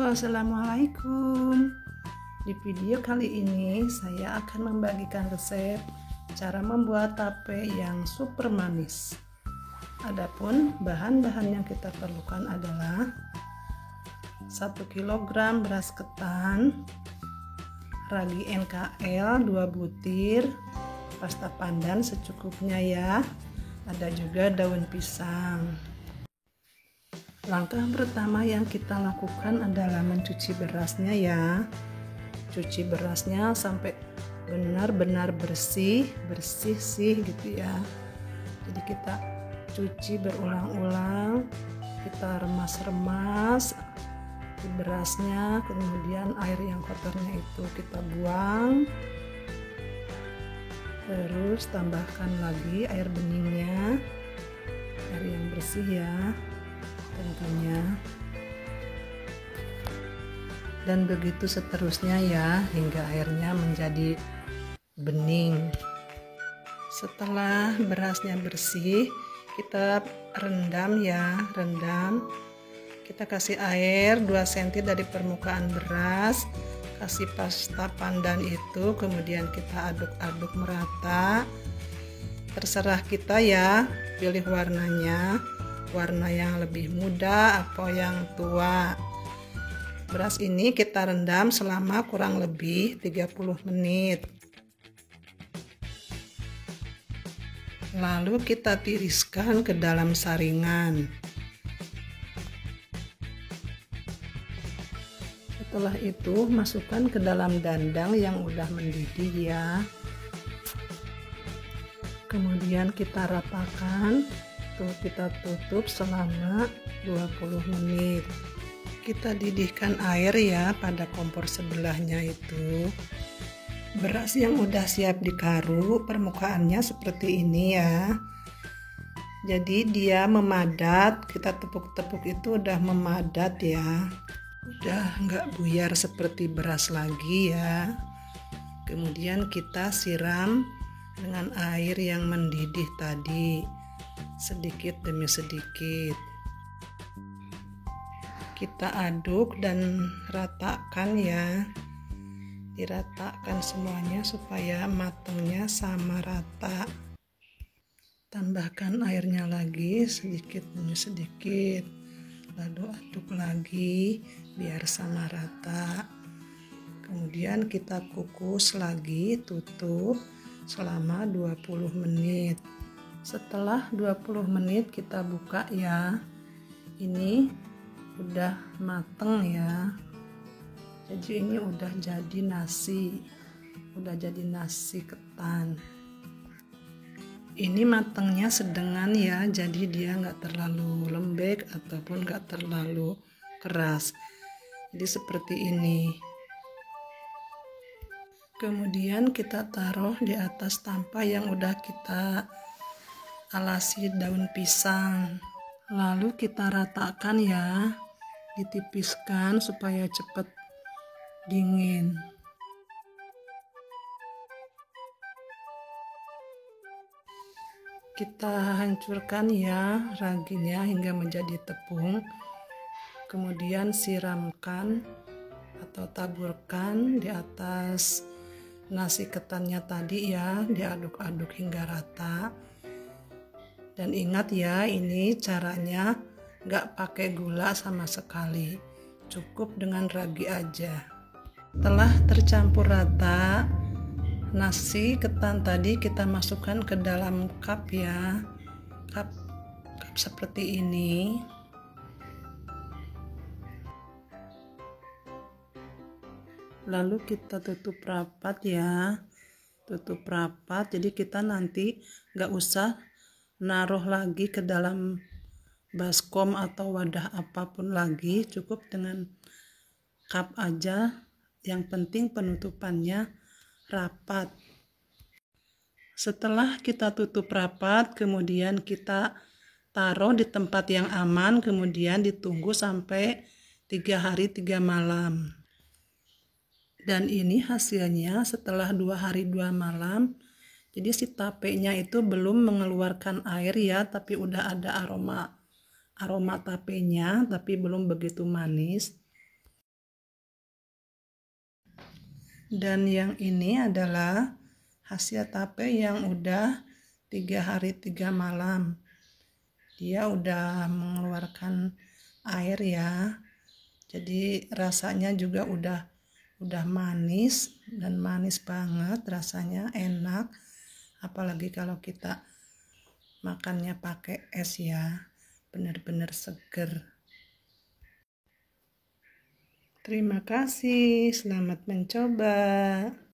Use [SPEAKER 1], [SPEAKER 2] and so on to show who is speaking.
[SPEAKER 1] Halo, assalamualaikum. Di video kali ini saya akan membagikan resep cara membuat tape yang super manis. Adapun bahan-bahan yang kita perlukan adalah 1 kg beras ketan, ragi NKL 2 butir, pasta pandan secukupnya ya. Ada juga daun pisang. Langkah pertama yang kita lakukan adalah mencuci berasnya ya. Cuci berasnya sampai benar-benar bersih sih gitu ya. Jadi kita cuci berulang-ulang, kita remas-remas di berasnya, kemudian air yang kotornya itu kita buang. Terus tambahkan lagi air beningnya, air yang bersih ya tentunya, dan begitu seterusnya ya hingga airnya menjadi bening. Setelah berasnya bersih, kita rendam ya, kita kasih air 2 cm dari permukaan beras, kasih pasta pandan itu, kemudian kita aduk-aduk merata. Terserah kita ya pilih warnanya, warna yang lebih muda atau yang tua. Beras ini kita rendam selama kurang lebih 30 menit. Lalu kita tiriskan ke dalam saringan. Setelah itu masukkan ke dalam dandang yang udah mendidih ya. Kemudian kita ratakan. Kita tutup selama 20 menit. Kita didihkan air ya pada kompor sebelahnya itu. Beras yang udah siap dikaru permukaannya seperti ini ya. Jadi dia memadat, kita tepuk-tepuk itu udah memadat ya. Udah nggak buyar seperti beras lagi ya. Kemudian kita siram dengan air yang mendidih tadi, sedikit demi sedikit. Kita aduk dan ratakan ya, diratakan semuanya supaya matangnya sama rata. Tambahkan airnya lagi sedikit demi sedikit, lalu aduk lagi biar sama rata. Kemudian kita kukus lagi, tutup selama 20 menit. Setelah 20 menit kita buka ya. Ini udah mateng ya. Jadi ini udah jadi nasi. Udah jadi nasi ketan. Ini matangnya sedengan ya. Jadi dia nggak terlalu lembek ataupun nggak terlalu keras. Jadi seperti ini. Kemudian kita taruh di atas tampah yang udah kita alasi daun pisang, lalu kita ratakan ya, ditipiskan supaya cepat dingin. Kita hancurkan ya raginya hingga menjadi tepung, kemudian siramkan atau taburkan di atas nasi ketannya tadi ya, diaduk-aduk hingga rata. Dan ingat ya, ini caranya nggak pakai gula sama sekali, cukup dengan ragi aja. Setelah tercampur rata, nasi ketan tadi kita masukkan ke dalam cup ya, cup seperti ini. Lalu kita tutup rapat ya, tutup rapat. Jadi kita nanti nggak usah naruh lagi ke dalam baskom atau wadah apapun lagi, cukup dengan cup aja. Yang penting penutupannya rapat. Setelah kita tutup rapat, kemudian kita taruh di tempat yang aman, kemudian ditunggu sampai 3 hari 3 malam. Dan ini hasilnya setelah 2 hari 2 malam. Jadi si tapenya itu belum mengeluarkan air ya, tapi udah ada aroma tapenya, tapi belum begitu manis. Dan yang ini adalah hasil tape yang udah 3 hari 3 malam. Dia udah mengeluarkan air ya. Jadi rasanya juga udah manis dan manis banget, rasanya enak. Apalagi kalau kita makannya pakai es ya, benar-benar seger. Terima kasih, selamat mencoba.